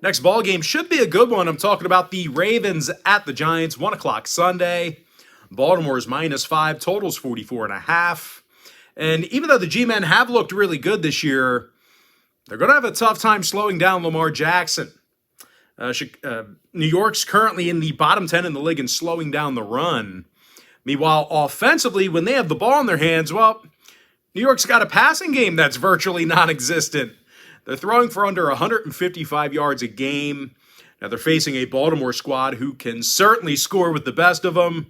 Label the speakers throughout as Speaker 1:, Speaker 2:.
Speaker 1: Next ball game should be a good one. I'm talking about the Ravens at the Giants, 1 o'clock Sunday. Baltimore's -5, totals 44.5. And even though the G-men have looked really good this year, they're going to have a tough time slowing down Lamar Jackson. New York's currently in the bottom 10 in the league in slowing down the run. Meanwhile, offensively, when they have the ball in their hands, well, New York's got a passing game that's virtually non-existent. They're throwing for under 155 yards a game. Now, they're facing a Baltimore squad who can certainly score with the best of them.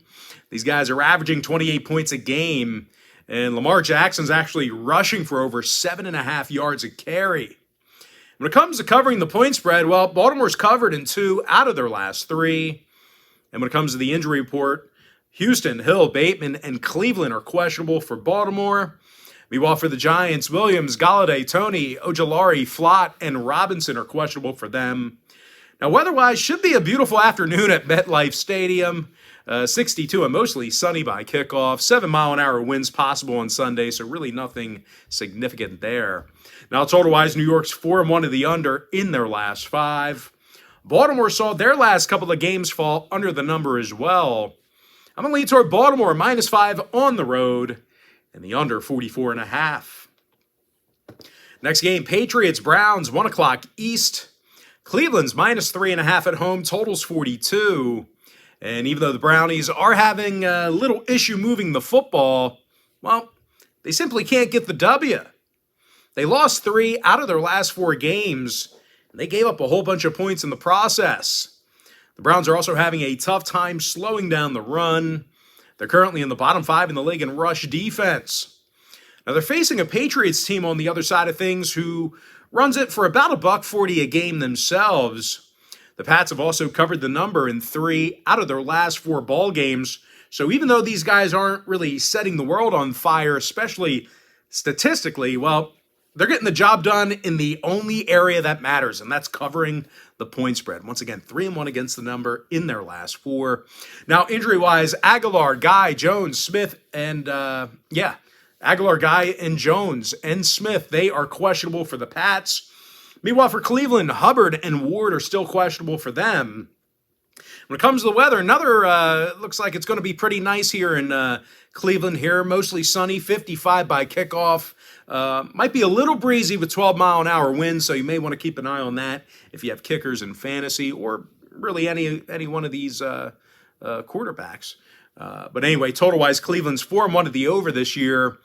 Speaker 1: These guys are averaging 28 points a game, and Lamar Jackson's actually rushing for over 7.5 yards a carry. When it comes to covering the point spread, well, Baltimore's covered in 2 out of their last 3. And when it comes to the injury report, Houston, Hill, Bateman, and Cleveland are questionable for Baltimore. Meanwhile, for the Giants, Williams, Galladay, Toney, Ojulari, Flott, and Robinson are questionable for them. Now, weather-wise, should be a beautiful afternoon at MetLife Stadium. 62 and mostly sunny by kickoff. 7-mile-an-hour winds possible on Sunday, so really nothing significant there. Now, total-wise, New York's 4-1 to the under in their last 5. Baltimore saw their last couple of games fall under the number as well. I'm going to lean toward Baltimore, -5 on the road, and the under 44.5. Next game, Patriots, Browns, 1 o'clock East. Cleveland's -3.5 at home, totals 42. And even though the Brownies are having a little issue moving the football, well, they simply can't get the W. They lost 3 out of their last 4 games, and they gave up a whole bunch of points in the process. The Browns are also having a tough time slowing down the run. They're currently in the bottom 5 in the league in rush defense. Now, they're facing a Patriots team on the other side of things who runs it for about $1.40 a game themselves. The Pats have also covered the number in 3 out of their last 4 ball games. So even though these guys aren't really setting the world on fire, especially statistically, well, they're getting the job done in the only area that matters, and that's covering the point spread. Once again, 3-1 against the number in their last 4. Now, injury-wise, Aguilar, Guy, Jones, Smith, and Aguilar, Guy, and Jones and Smith, they are questionable for the Pats. Meanwhile, for Cleveland, Hubbard and Ward are still questionable for them. When it comes to the weather, looks like it's going to be pretty nice here in Cleveland here. Mostly sunny, 55 by kickoff. Might be a little breezy with 12-mile-an-hour winds, so you may want to keep an eye on that if you have kickers in fantasy or really any one of these quarterbacks. But anyway, total-wise, Cleveland's 4-1 to the over this year.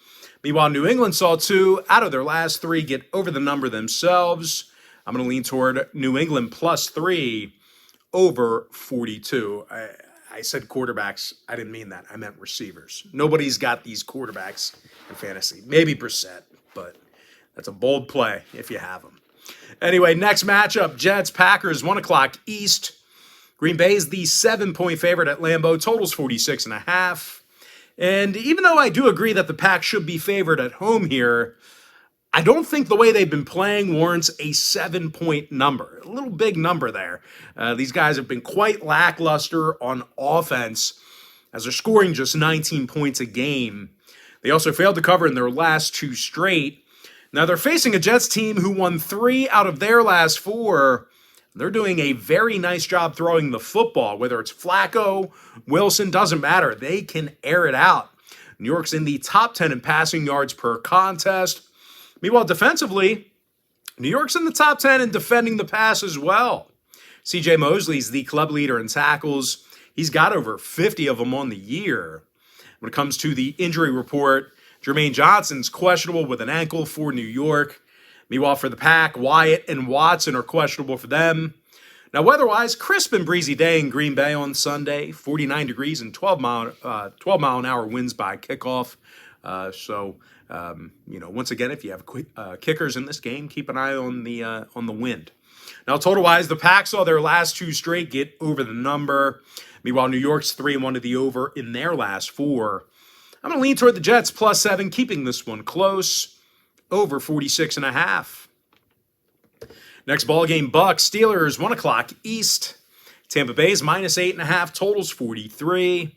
Speaker 1: Meanwhile, New England saw 2 out of their last 3 get over the number themselves. I'm going to lean toward New England +3 over 42. I said quarterbacks. I didn't mean that. I meant receivers. Nobody's got these quarterbacks in fantasy. Maybe Brissett, but that's a bold play if you have them. Anyway, next matchup, Jets, Packers, 1 o'clock East. Green Bay's the 7-point favorite at Lambeau. Totals 46.5. And even though I do agree that the Pack should be favored at home here, I don't think the way they've been playing warrants a 7-point number. A little big number there. These guys have been quite lackluster on offense as they're scoring just 19 points a game. They also failed to cover in their last 2 straight. Now they're facing a Jets team who won 3 out of their last 4. They're doing a very nice job throwing the football. Whether it's Flacco, Wilson, doesn't matter. They can air it out. New York's in the top 10 in passing yards per contest. Meanwhile, defensively, New York's in the top 10 in defending the pass as well. C.J. Mosley's the club leader in tackles. He's got over 50 of them on the year. When it comes to the injury report, Jermaine Johnson's questionable with an ankle for New York. Meanwhile, for the Pack, Wyatt and Watson are questionable for them. Now, weather-wise, crisp and breezy day in Green Bay on Sunday, 49 degrees and 12-mile-an-hour winds by kickoff. Once again, if you have kickers in this game, keep an eye on the wind. Now, total-wise, the Pack saw their last 2 straight get over the number. Meanwhile, New York's 3-1 to the over in their last 4. I'm going to lean toward the Jets +7, keeping this one close. Over 46.5. Next ball game, Bucks, Steelers, 1 o'clock East. Tampa Bay's -8.5, totals 43.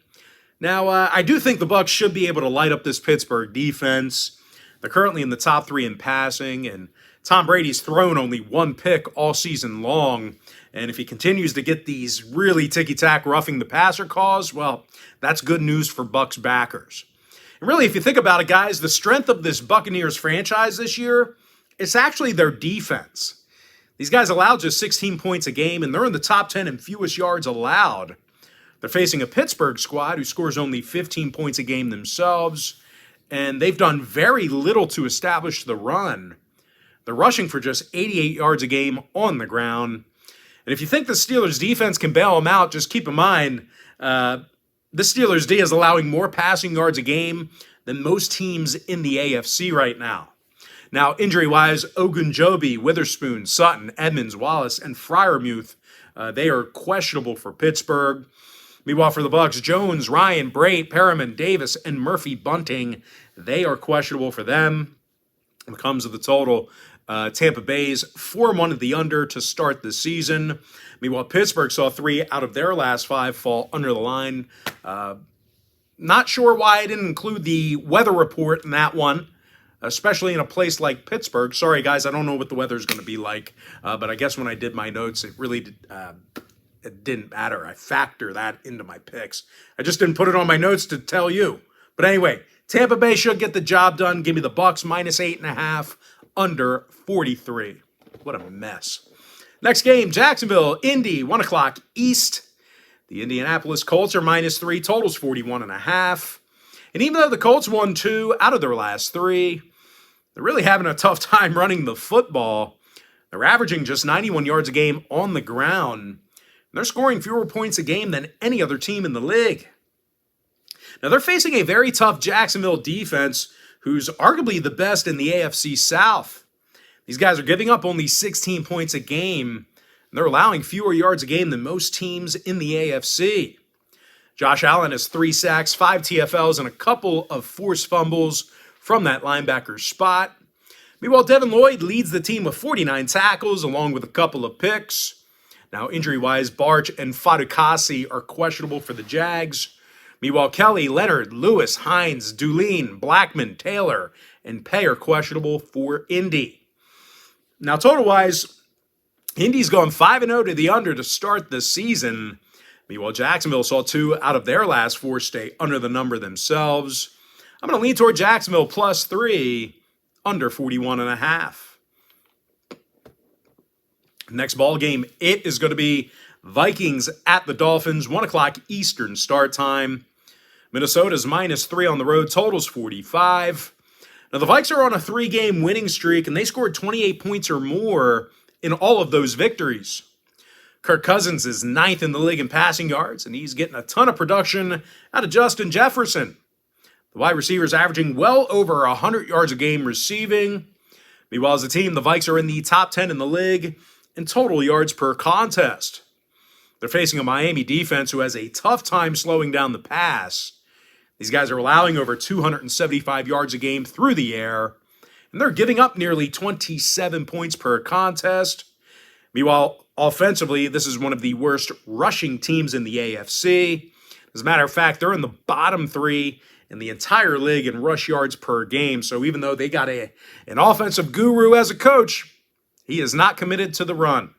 Speaker 1: Now, I do think the Bucks should be able to light up this Pittsburgh defense. They're currently in the top 3 in passing and Tom Brady's thrown only one pick all season long, and if he continues to get these really ticky-tack roughing the passer calls, well, that's good news for Bucs backers. And really, if you think about it, guys, the strength of this Buccaneers franchise this year, it's actually their defense. These guys allow just 16 points a game, and they're in the top 10 in fewest yards allowed. They're facing a Pittsburgh squad who scores only 15 points a game themselves, and they've done very little to establish the run. They're rushing for just 88 yards a game on the ground. And if you think the Steelers' defense can bail them out, just keep in mind, the Steelers' D is allowing more passing yards a game than most teams in the AFC right now. Now, injury-wise, Ogunjobi, Witherspoon, Sutton, Edmonds, Wallace, and Freiermuth, they are questionable for Pittsburgh. Meanwhile, for the Bucs, Jones, Ryan, Brait, Perriman, Davis, and Murphy Bunting, they are questionable for them. When it comes to the total, Tampa Bay's 4-1 at the under to start the season. Meanwhile, Pittsburgh saw 3 out of their last 5 fall under the line. Not sure why I didn't include the weather report in that one, especially in a place like Pittsburgh. Sorry, guys, I don't know what the weather's going to be like, but I guess when I did my notes, it really it didn't matter. I factor that into my picks. I just didn't put it on my notes to tell you. But anyway, Tampa Bay should get the job done. Give me the Bucs minus 8.5, under 43. What a mess. Next game, Jacksonville, Indy, 1 o'clock East. The Indianapolis Colts are minus 3, totals 41.5. And even though the Colts won 2 out of their last 3, they're really having a tough time running the football. They're averaging just 91 yards a game on the ground. They're scoring fewer points a game than any other team in the league. Now, they're facing a very tough Jacksonville defense, who's arguably the best in the AFC South. These guys are giving up only 16 points a game, and they're allowing fewer yards a game than most teams in the AFC. Josh Allen has 3 sacks, 5 TFLs, and a couple of forced fumbles from that linebacker spot. Meanwhile, Devin Lloyd leads the team with 49 tackles, along with a couple of picks. Now, injury-wise, Barch and Fatukasi are questionable for the Jags. Meanwhile, Kelly, Leonard, Lewis, Hines, Doolin, Blackman, Taylor, and Pay are questionable for Indy. Now, total-wise, Indy's gone 5-0 to the under to start the season. Meanwhile, Jacksonville saw 2 out of their last 4 stay under the number themselves. I'm going to lean toward Jacksonville plus 3, under 41.5. Next ball game, it is going to be Vikings at the Dolphins, 1 o'clock Eastern start time. Minnesota's minus 3 on the road, totals 45. Now, the Vikes are on a 3-game winning streak, and they scored 28 points or more in all of those victories. Kirk Cousins is 9th in the league in passing yards, and he's getting a ton of production out of Justin Jefferson. The wide receivers averaging well over 100 yards a game receiving. Meanwhile, as a team, the Vikes are in the top 10 in the league in total yards per contest. They're facing a Miami defense who has a tough time slowing down the pass. These guys are allowing over 275 yards a game through the air, and they're giving up nearly 27 points per contest. Meanwhile, offensively, this is one of the worst rushing teams in the AFC. As a matter of fact, they're in the bottom 3 in the entire league in rush yards per game. So even though they got an offensive guru as a coach, he is not committed to the run.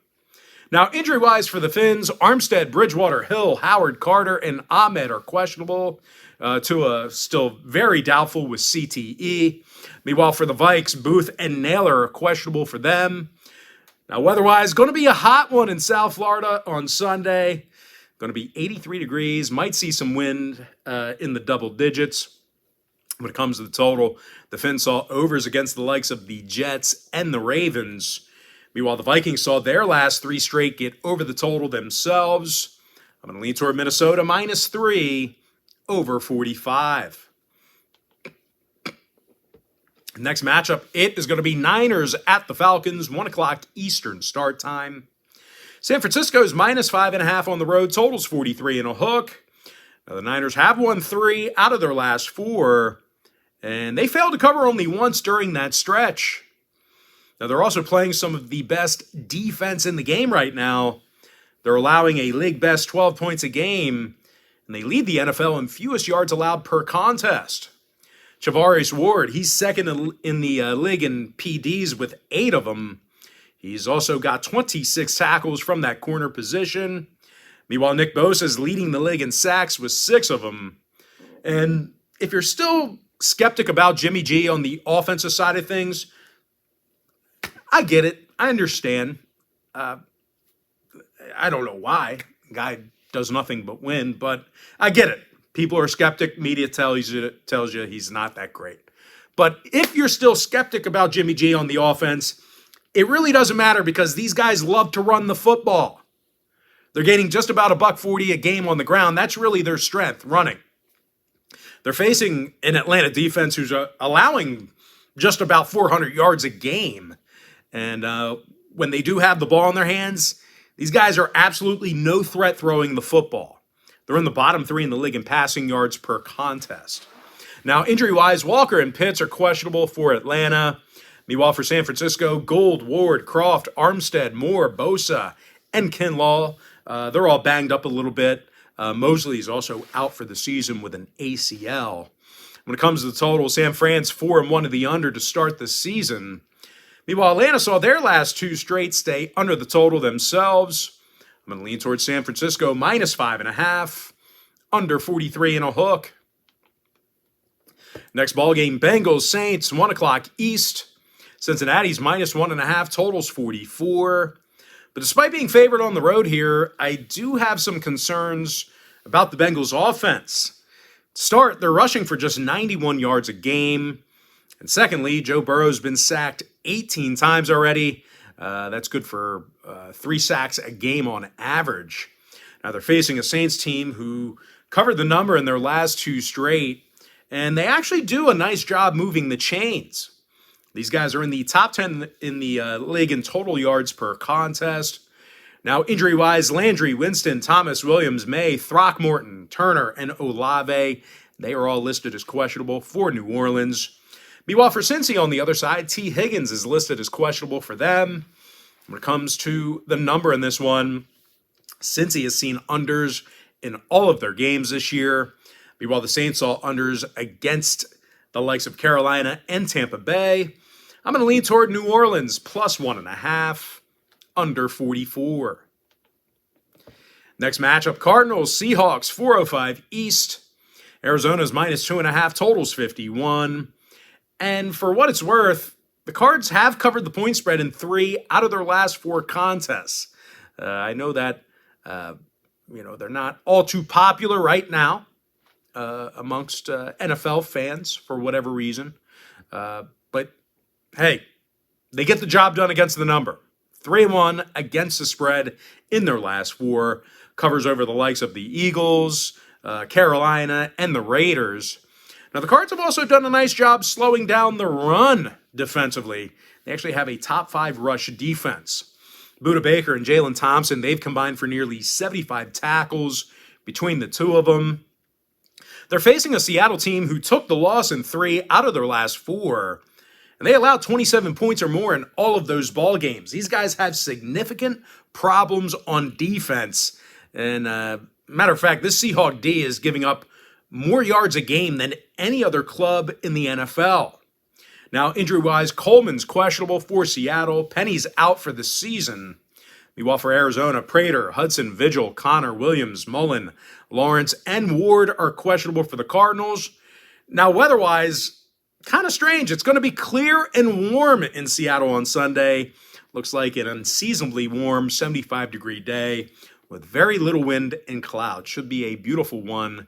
Speaker 1: Now, injury-wise for the Finns, Armstead, Bridgewater, Hill, Howard, Carter, and Ahmed are questionable. Tua still very doubtful with CTE. Meanwhile, for the Vikes, Booth and Naylor are questionable for them. Now, weather-wise, going to be a hot one in South Florida on Sunday. Going to be 83 degrees. Might see some wind in the double digits. When it comes to the total, the Finns saw overs against the likes of the Jets and the Ravens. Meanwhile, the Vikings saw their last 3 straight get over the total themselves. I'm going to lean toward Minnesota minus 3, over 45. Next matchup, it is going to be Niners at the Falcons, 1 o'clock Eastern start time. San Francisco's minus 5.5 on the road, totals 43 and a hook. Now, the Niners have won 3 out of their last 4, and they failed to cover only once during that stretch. Now, they're also playing some of the best defense in the game right now. They're allowing a league best 12 points a game, and they lead the NFL in fewest yards allowed per contest. Charvarius Ward, he's second in the league in PDs with 8 of them. He's also got 26 tackles from that corner position. Meanwhile, Nick Bosa is leading the league in sacks with 6 of them. And if you're still skeptic about Jimmy G on the offensive side of things, I get it. I understand. I don't know why. Guy does nothing but win, but I get it. People are skeptic. Media tells you he's not that great. But if you're still skeptic about Jimmy G on the offense, it really doesn't matter because these guys love to run the football. They're gaining just about $140 a game on the ground. That's really their strength, running. They're facing an Atlanta defense who's allowing just about 400 yards a game. And when they do have the ball in their hands, these guys are absolutely no threat throwing the football. They're in the bottom 3 in the league in passing yards per contest. Now, injury-wise, Walker and Pitts are questionable for Atlanta. Meanwhile, for San Francisco, Gould, Ward, Croft, Armstead, Moore, Bosa, and Kinlaw, they're all banged up a little bit. Mosley is also out for the season with an ACL. When it comes to the total, San Fran's 4-1 to the under to start the season. Meanwhile, Atlanta saw their last 2 straight stay under the total themselves. I'm going to lean towards San Francisco minus 5.5, under 43 and a hook. Next ball game, Bengals Saints, 1 o'clock East. Cincinnati's minus 1.5, totals 44. But despite being favored on the road here, I do have some concerns about the Bengals offense. To start, they're rushing for just 91 yards a game. And secondly, Joe Burrow's been sacked 18 times already. That's good for 3 sacks a game on average. Now they're facing a Saints team who covered the number in their last 2 straight, and they actually do a nice job moving the chains. These guys are in the top 10 in the league in total yards per contest. Now, injury-wise, Landry, Winston, Thomas, Williams, May, Throckmorton, Turner, and Olave, they are all listed as questionable for New Orleans. Meanwhile, for Cincy on the other side, T. Higgins is listed as questionable for them. When it comes to the number in this one, Cincy has seen unders in all of their games this year. Meanwhile, the Saints saw unders against the likes of Carolina and Tampa Bay. I'm going to lean toward New Orleans, plus 1.5, under 44. Next matchup, Cardinals, Seahawks, 4:05 East. Arizona's minus 2.5, totals 51. And for what it's worth, the Cards have covered the point spread in 3 out of their last 4 contests. I know that, they're not all too popular right now amongst NFL fans for whatever reason. But, hey, they get the job done against the number. 3-1 against the spread in their last 4. Covers over the likes of the Eagles, Carolina, and the Raiders. Now, the Cards have also done a nice job slowing down the run defensively. They actually have a top 5 rush defense. Budda Baker and Jalen Thompson, they've combined for nearly 75 tackles between the 2 of them. They're facing a Seattle team who took the loss in 3 out of their last 4. And they allowed 27 points or more in all of those ball games. These guys have significant problems on defense. And matter of fact, this Seahawk D is giving up more yards a game than any other club in the NFL. Now, injury-wise, Coleman's questionable for Seattle. Penny's out for the season. Meanwhile, for Arizona, Prater, Hudson, Vigil, Connor, Williams, Mullen, Lawrence, and Ward are questionable for the Cardinals. Now, weather-wise, kind of strange. It's going to be clear and warm in Seattle on Sunday. Looks like an unseasonably warm 75-degree day with very little wind and clouds. Should be a beautiful one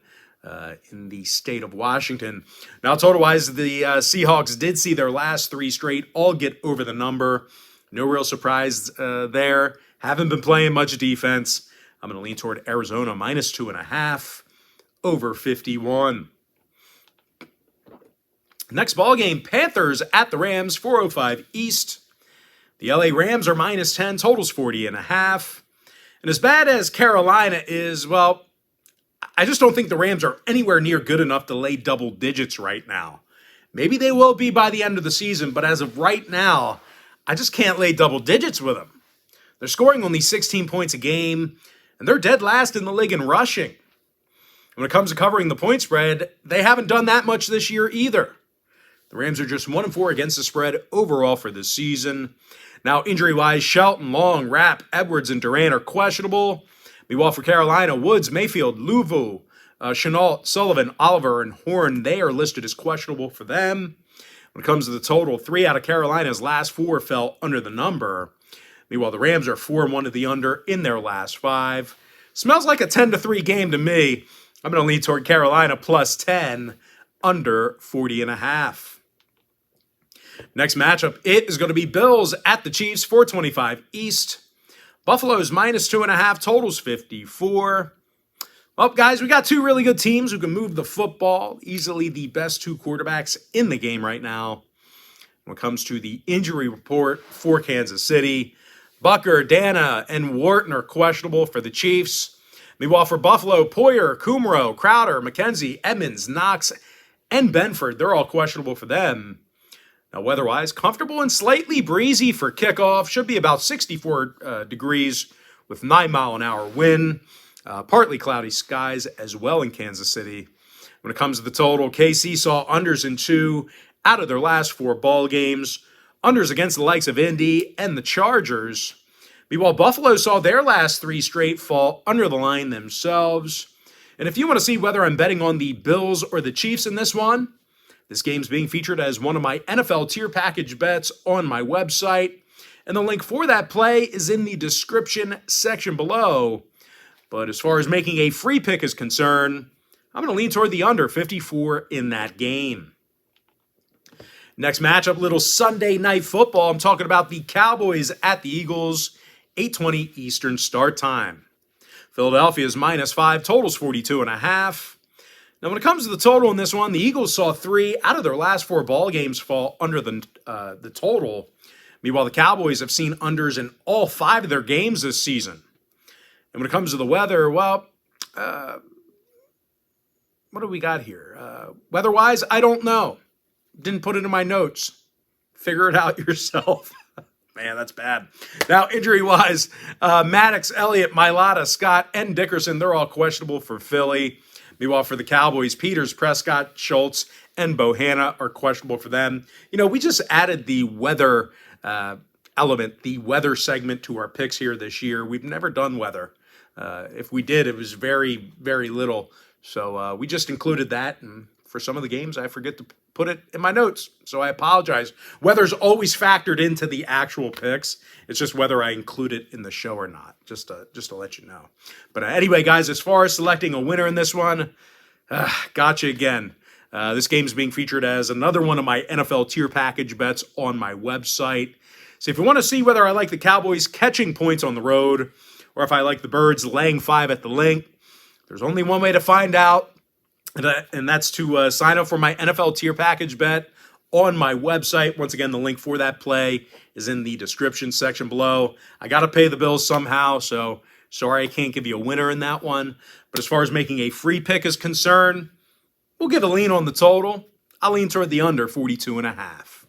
Speaker 1: in the state of Washington. Now, total-wise, the Seahawks did see their last 3 straight all get over the number. No real surprise there. Haven't been playing much defense. I'm going to lean toward Arizona minus 2.5 over 51. Next ball game, Panthers at the Rams, 4:05 East. The LA Rams are minus 10, totals 40.5. And as bad as Carolina is, well, I just don't think the Rams are anywhere near good enough to lay double digits right now. Maybe they will be by the end of the season, but as of right now, I just can't lay double digits with them. They're scoring only 16 points a game, and they're dead last in the league in rushing. When it comes to covering the point spread, they haven't done that much this year either. The Rams are just 1-4 against the spread overall for this season. Now, injury-wise, Shelton, Long, Rapp, Edwards, and Durant are questionable. Meanwhile, for Carolina, Woods, Mayfield, Louvu, Chenault, Sullivan, Oliver, and Horn, they are listed as questionable for them. When it comes to the total, 3 out of Carolina's last 4 fell under the number. Meanwhile, the Rams are 4-1 to the under in their last 5. Smells like a 10-3 game to me. I'm going to lean toward Carolina plus 10, under 40.5. Next matchup, it is going to be Bills at the Chiefs, 425 East. Buffalo's minus 2.5, totals 54. Well, guys, we got 2 really good teams who can move the football. Easily the best 2 quarterbacks in the game right now. When it comes to the injury report for Kansas City, Bucker, Dana, and Wharton are questionable for the Chiefs. Meanwhile, for Buffalo, Poyer, Kumro, Crowder, McKenzie, Edmonds, Knox, and Benford, they're all questionable for them. Now, weather-wise, comfortable and slightly breezy for kickoff. Should be about 64 degrees with 9-mile-an-hour wind. Partly cloudy skies as well in Kansas City. When it comes to the total, KC saw unders in 2 out of their last 4 ball games. Unders against the likes of Indy and the Chargers. Meanwhile, Buffalo saw their last 3 straight fall under the line themselves. And if you want to see whether I'm betting on the Bills or the Chiefs in this one, this game's being featured as one of my NFL tier package bets on my website, and the link for that play is in the description section below. But as far as making a free pick is concerned, I'm going to lean toward the under 54 in that game. Next matchup, little Sunday night football. I'm talking about the Cowboys at the Eagles, 8:20 Eastern start time. Philadelphia's minus 5, totals 42.5. Now, when it comes to the total in this one, the Eagles saw 3 out of their last 4 ball games fall under the total. Meanwhile, the Cowboys have seen unders in all 5 of their games this season. And when it comes to the weather, well, what do we got here? Weather-wise, I don't know. Didn't put it in my notes. Figure it out yourself. Man, that's bad. Now, injury-wise, Maddox, Elliott, Mailata, Scott, and Dickerson, they're all questionable for Philly. Meanwhile, for the Cowboys, Peters, Prescott, Schultz, and Bohanna are questionable for them. You know, we just added the weather element, the weather segment to our picks here this year. We've never done weather. If we did, it was very, very little. So we just included that. And for some of the games, I forget to put it in my notes. So I apologize. Weather's always factored into the actual picks. It's just whether I include it in the show or not, just to let you know. But anyway, guys, as far as selecting a winner in this one, gotcha again. This game's being featured as another one of my NFL tier package bets on my website. So if you want to see whether I like the Cowboys catching points on the road or if I like the Birds laying 5 at the link, there's only one way to find out, and that's to sign up for my NFL tier package bet on my website. Once again, the link for that play is in the description section below. I got to pay the bills somehow, so sorry I can't give you a winner in that one. But as far as making a free pick is concerned, we'll give a lean on the total. I'll lean toward the under 42.5.